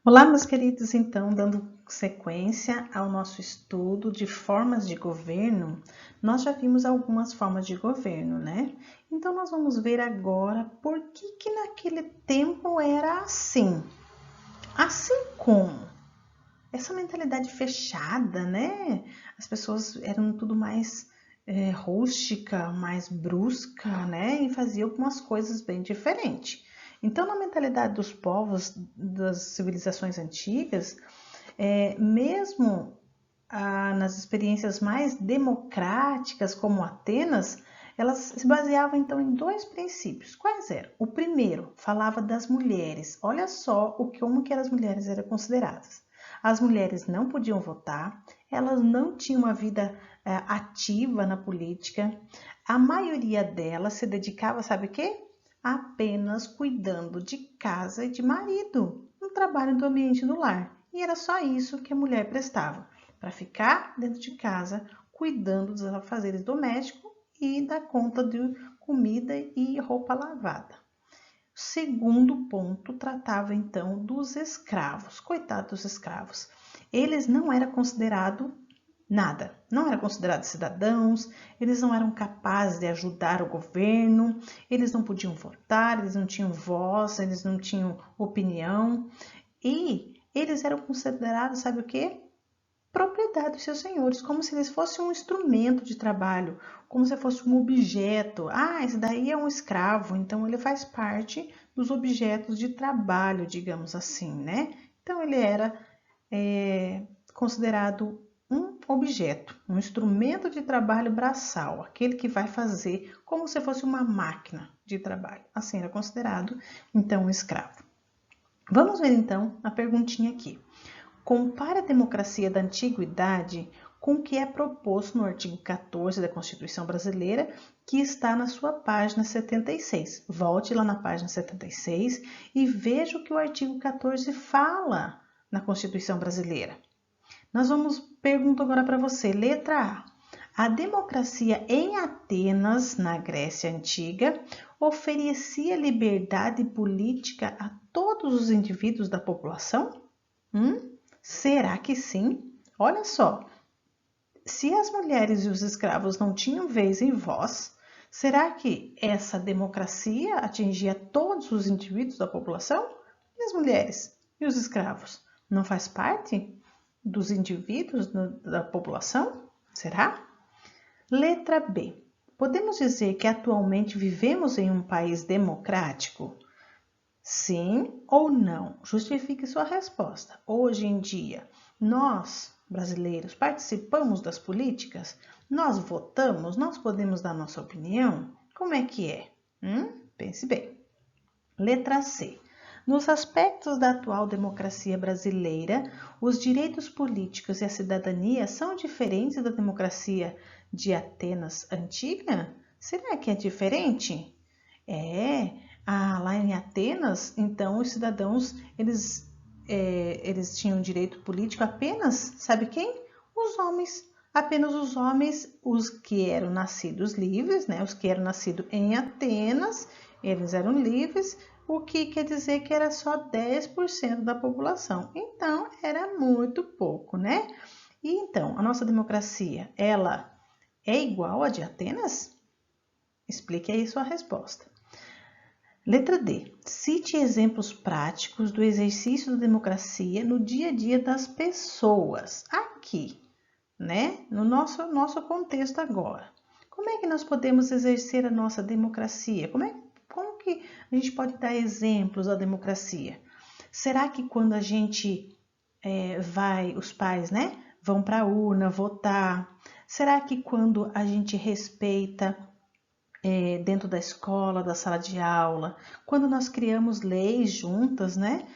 Olá, meus queridos, então, dando sequência ao nosso estudo de formas de governo, nós já vimos algumas formas de governo, né? Então, nós vamos ver agora por que naquele tempo era assim. Assim como essa mentalidade fechada, né? As pessoas eram tudo mais rústica, mais brusca, né? E faziam algumas coisas bem diferentes. Então, na mentalidade dos povos das civilizações antigas, mesmo nas experiências mais democráticas, como Atenas, elas se baseavam então em dois princípios. Quais eram? O primeiro falava das mulheres. Olha só como que as mulheres eram consideradas. As mulheres não podiam votar, elas não tinham uma vida ativa na política. A maioria delas se dedicava, sabe o quê? Apenas cuidando de casa e de marido, no trabalho do ambiente do lar. E era só isso que a mulher prestava, para ficar dentro de casa, cuidando dos afazeres domésticos e dar conta de comida e roupa lavada. O segundo ponto tratava então dos escravos. Coitados dos escravos. Eles não eram considerados nada, não eram considerados cidadãos, eles não eram capazes de ajudar o governo, eles não podiam votar, eles não tinham voz, eles não tinham opinião e eles eram considerados, sabe o quê? Propriedade dos seus senhores, como se eles fossem um instrumento de trabalho, como se fosse um objeto. Ah, esse daí é um escravo, então ele faz parte dos objetos de trabalho, digamos assim, né? Então ele era considerado um objeto, um instrumento de trabalho braçal, aquele que vai fazer como se fosse uma máquina de trabalho. Assim era considerado, então, um escravo. Vamos ver então a perguntinha aqui. Compare a democracia da antiguidade com o que é proposto no artigo 14 da Constituição Brasileira, que está na sua página 76. Volte lá na página 76 e veja o que o artigo 14 fala na Constituição Brasileira. Nós vamos perguntar agora para você. Letra A. A democracia em Atenas, na Grécia Antiga, oferecia liberdade política a todos os indivíduos da população? Será que sim? Olha só, se as mulheres e os escravos não tinham vez e voz, será que essa democracia atingia todos os indivíduos da população? E as mulheres e os escravos não faz parte dos indivíduos da população? Será? Letra B. Podemos dizer que atualmente vivemos em um país democrático? Sim ou não? Justifique sua resposta. Hoje em dia, nós, brasileiros, participamos das políticas? Nós votamos? Nós podemos dar nossa opinião? Como é que é? Pense bem. Letra C. Nos aspectos da atual democracia brasileira, os direitos políticos e a cidadania são diferentes da democracia de Atenas antiga? Será que é diferente? Lá em Atenas, então, os cidadãos, eles tinham direito político apenas, sabe quem? Os homens. Apenas os homens, os que eram nascidos livres, né? Os que eram nascidos em Atenas, eles eram livres, o que quer dizer que era só 10% da população. Então, era muito pouco, né? E então, a nossa democracia, ela é igual à de Atenas? Explique aí sua resposta. Letra D. Cite exemplos práticos do exercício da democracia no dia a dia das pessoas. Aqui, né? No nosso contexto agora. Como é que nós podemos exercer a nossa democracia? Como que a gente pode dar exemplos da democracia? Será que quando a gente os pais, né, vão para a urna votar? Será que quando a gente respeita dentro da escola, da sala de aula, quando nós criamos leis juntas, né?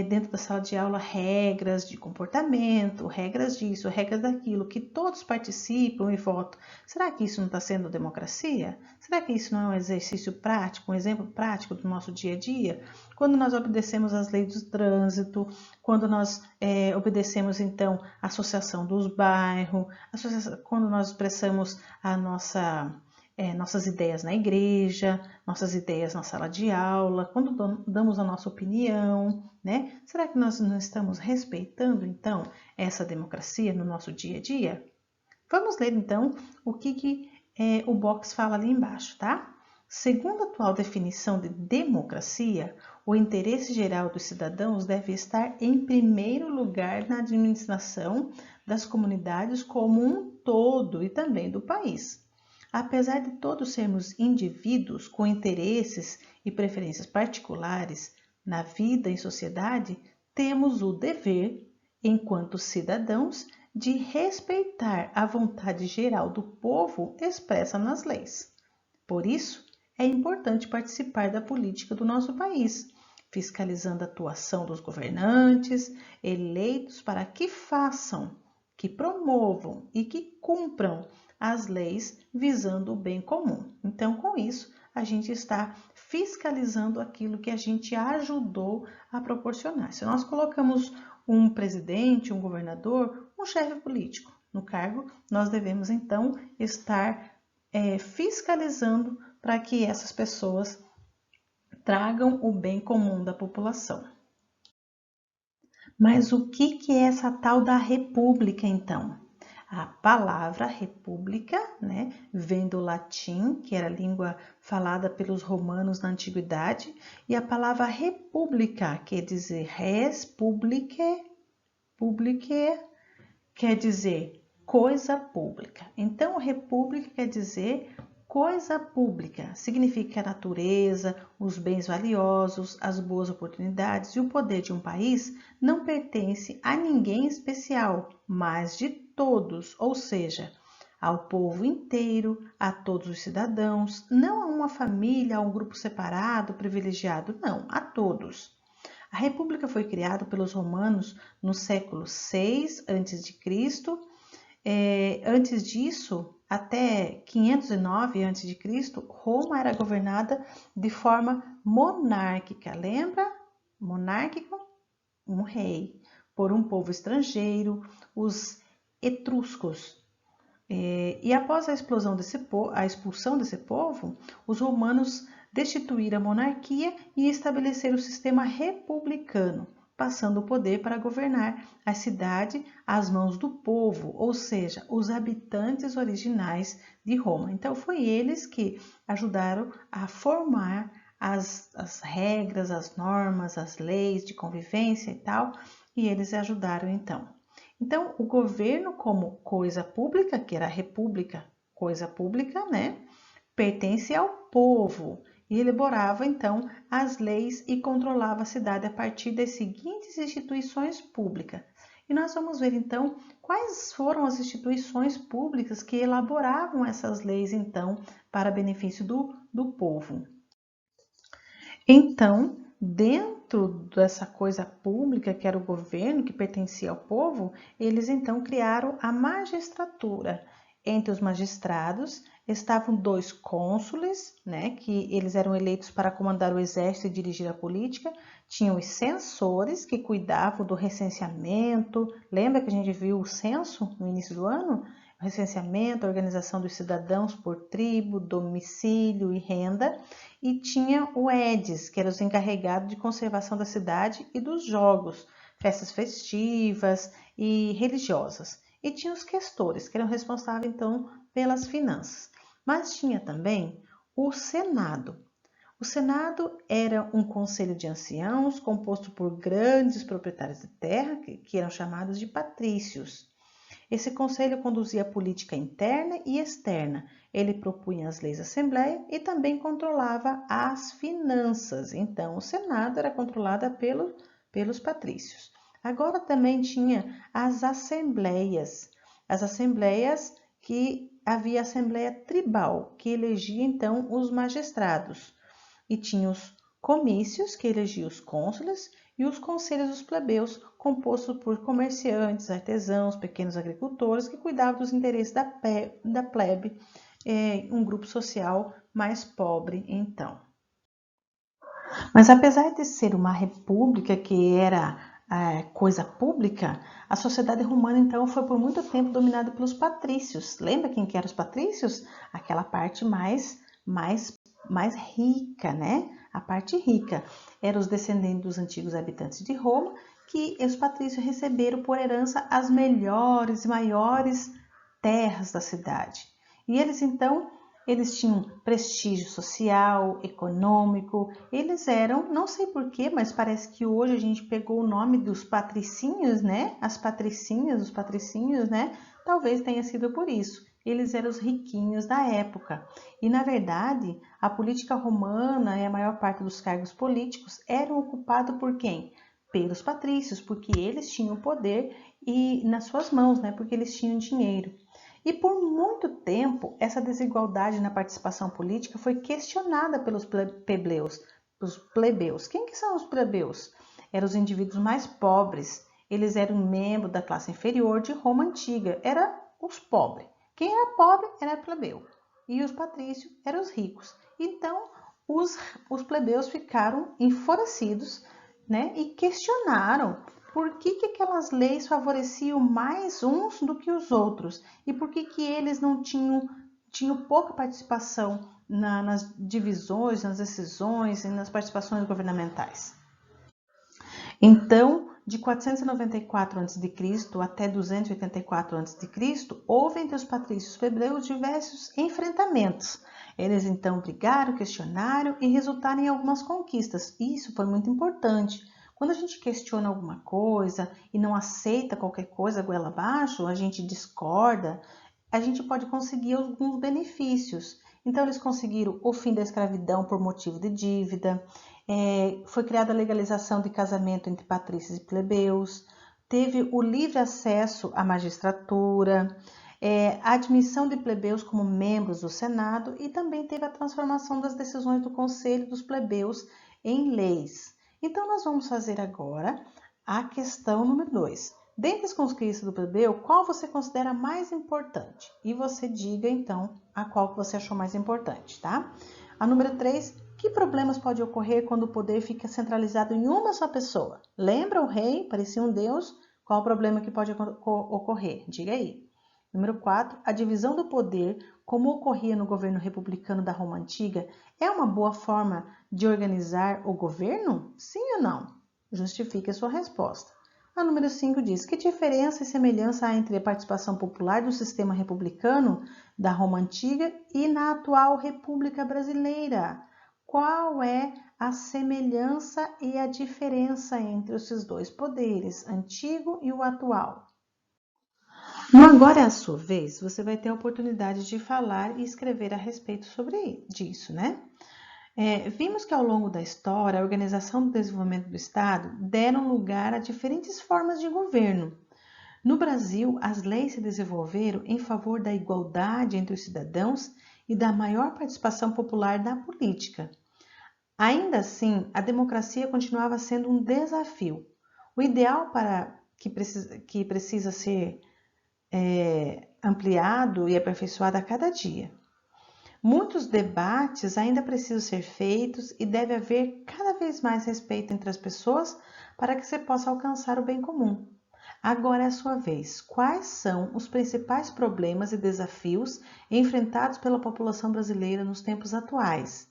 Dentro da sala de aula, regras de comportamento, regras disso, regras daquilo, que todos participam e votam. Será que isso não está sendo democracia? Será que isso não é um exercício prático, um exemplo prático do nosso dia a dia? Quando nós obedecemos às leis do trânsito, quando nós obedecemos, então, a associação dos bairros, quando nós expressamos a nossa nossas ideias na igreja, nossas ideias na sala de aula, quando damos a nossa opinião, né? Será que nós não estamos respeitando, então, essa democracia no nosso dia a dia? Vamos ler, então, o que o box fala ali embaixo, tá? Segundo a atual definição de democracia, o interesse geral dos cidadãos deve estar em primeiro lugar na administração das comunidades como um todo e também do país. Apesar de todos sermos indivíduos com interesses e preferências particulares na vida em sociedade, temos o dever, enquanto cidadãos, de respeitar a vontade geral do povo expressa nas leis. Por isso, é importante participar da política do nosso país, fiscalizando a atuação dos governantes eleitos para que façam, que promovam e que cumpram as leis visando o bem comum. Então, com isso, a gente está fiscalizando aquilo que a gente ajudou a proporcionar. Se nós colocamos um presidente, um governador, um chefe político no cargo, nós devemos então estar fiscalizando para que essas pessoas tragam o bem comum da população. Mas o que é essa tal da república, então? A palavra república, né, vem do latim, que era a língua falada pelos romanos na antiguidade, e a palavra república quer dizer res publicae, quer dizer coisa pública. Então, república quer dizer coisa pública, significa que a natureza, os bens valiosos, as boas oportunidades e o poder de um país não pertence a ninguém especial, mas de todos, ou seja, ao povo inteiro, a todos os cidadãos, não a uma família, a um grupo separado, privilegiado, não, a todos. A república foi criada pelos romanos no século 6 a.C. Antes disso, até 509 a.C., Roma era governada de forma monárquica. Lembra? Monárquico, um rei, por um povo estrangeiro, os etruscos. E após a expulsão desse povo, os romanos destituíram a monarquia e estabeleceram o sistema republicano, passando o poder para governar a cidade às mãos do povo, ou seja, os habitantes originais de Roma. Então, foi eles que ajudaram a formar as regras, as normas, as leis de convivência e tal, e eles ajudaram então. Então, o governo como coisa pública, que era a república, coisa pública, né, pertence ao povo e elaborava então as leis e controlava a cidade a partir das seguintes instituições públicas. E nós vamos ver então quais foram as instituições públicas que elaboravam essas leis então para benefício do povo. Então, dentro dessa coisa pública que era o governo, que pertencia ao povo, eles então criaram a magistratura. Entre os magistrados estavam 2 cônsules, né, que eles eram eleitos para comandar o exército e dirigir a política. Tinham os censores, que cuidavam do recenseamento. Lembra que a gente viu o censo no início do ano? O recenseamento, a organização dos cidadãos por tribo, domicílio e renda. E tinha o Edes, que era os encarregados de conservação da cidade e dos jogos, festas festivas e religiosas. E tinha os questores, que eram responsáveis, então, pelas finanças. Mas tinha também o Senado. O Senado era um conselho de anciãos composto por grandes proprietários de terra, que eram chamados de patrícios. Esse conselho conduzia a política interna e externa. Ele propunha as leis da Assembleia e também controlava as finanças. Então, o Senado era controlado pelos patrícios. Agora também tinha as assembleias. As assembleias que havia a Assembleia Tribal, que elegia então os magistrados. E tinha os comícios, que elegiam os cônsules, e os conselhos dos plebeus, compostos por comerciantes, artesãos, pequenos agricultores, que cuidavam dos interesses da plebe, um grupo social mais pobre então. Mas apesar de ser uma república que era coisa pública, a sociedade romana então foi por muito tempo dominada pelos patrícios. Lembra quem que eram os patrícios? Aquela parte mais rica, né? A parte rica. Eram os descendentes dos antigos habitantes de Roma, que os patrícios receberam por herança as melhores e maiores terras da cidade. E eles tinham prestígio social, econômico, eles eram, não sei porquê, mas parece que hoje a gente pegou o nome dos patricinhos, né? As patricinhas, os patricinhos, né? Talvez tenha sido por isso. Eles eram os riquinhos da época. E, na verdade, a política romana e a maior parte dos cargos políticos eram ocupados por quem? Pelos patrícios, porque eles tinham poder e nas suas mãos, né? Porque eles tinham dinheiro. E por muito tempo, essa desigualdade na participação política foi questionada pelos plebeus. Quem que são os plebeus? Eram os indivíduos mais pobres. Eles eram membros da classe inferior de Roma antiga. Era os pobres. Quem era pobre era plebeu. E os patrícios eram os ricos. Então, os plebeus ficaram enfurecidos, né, e questionaram por que aquelas leis favoreciam mais uns do que os outros e por que eles não tinham pouca participação nas divisões, nas decisões e nas participações governamentais. Então, de 494 a.C. até 284 a.C., houve entre os patrícios plebeus diversos enfrentamentos. Eles então brigaram, questionaram e resultaram em algumas conquistas. Isso foi muito importante. Quando a gente questiona alguma coisa e não aceita qualquer coisa goela abaixo, a gente discorda, a gente pode conseguir alguns benefícios. Então, eles conseguiram o fim da escravidão por motivo de dívida, foi criada a legalização de casamento entre patrícios e plebeus, teve o livre acesso à magistratura, a admissão de plebeus como membros do Senado e também teve a transformação das decisões do Conselho dos Plebeus em leis. Então, nós vamos fazer agora a questão número 2. Dentre as conquistas do plebeu, qual você considera mais importante? E você diga, então, a qual você achou mais importante, tá? A número 3, que problemas pode ocorrer quando o poder fica centralizado em uma só pessoa? Lembra o rei? Parecia um deus. Qual o problema que pode ocorrer? Diga aí. Número 4, a divisão do poder, como ocorria no governo republicano da Roma Antiga, é uma boa forma de organizar o governo? Sim ou não? Justifique a sua resposta. A número 5 diz, que diferença e semelhança há entre a participação popular do sistema republicano da Roma Antiga e na atual República Brasileira? Qual é a semelhança e a diferença entre esses dois poderes, antigo e o atual? No Agora é a sua vez, você vai ter a oportunidade de falar e escrever a respeito sobre disso, né? Vimos que ao longo da história, a organização do desenvolvimento do Estado deram lugar a diferentes formas de governo. No Brasil, as leis se desenvolveram em favor da igualdade entre os cidadãos e da maior participação popular na política. Ainda assim, a democracia continuava sendo um desafio. O ideal que precisa ser ampliado e aperfeiçoado a cada dia. Muitos debates ainda precisam ser feitos e deve haver cada vez mais respeito entre as pessoas para que se possa alcançar o bem comum. Agora é a sua vez. Quais são os principais problemas e desafios enfrentados pela população brasileira nos tempos atuais?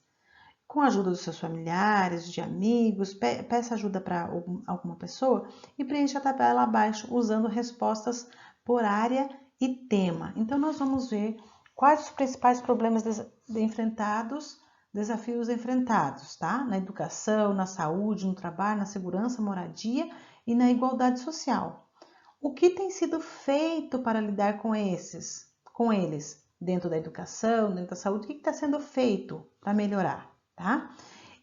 Com a ajuda dos seus familiares, de amigos, peça ajuda para alguma pessoa e preencha a tabela abaixo usando respostas por área e tema. Então, nós vamos ver quais os principais problemas desafios enfrentados, tá? Na educação, na saúde, no trabalho, na segurança, moradia e na igualdade social. O que tem sido feito para lidar com eles, dentro da educação, dentro da saúde? O que está sendo feito para melhorar, tá?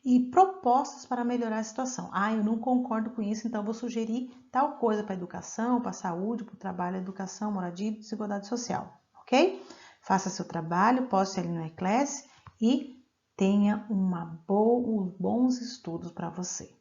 E propostas para melhorar a situação. Eu não concordo com isso, então vou sugerir tal coisa para a educação, para a saúde, para o trabalho, educação, moradia e desigualdade social, ok? Faça seu trabalho, poste ali no Eclass e tenha bons estudos para você.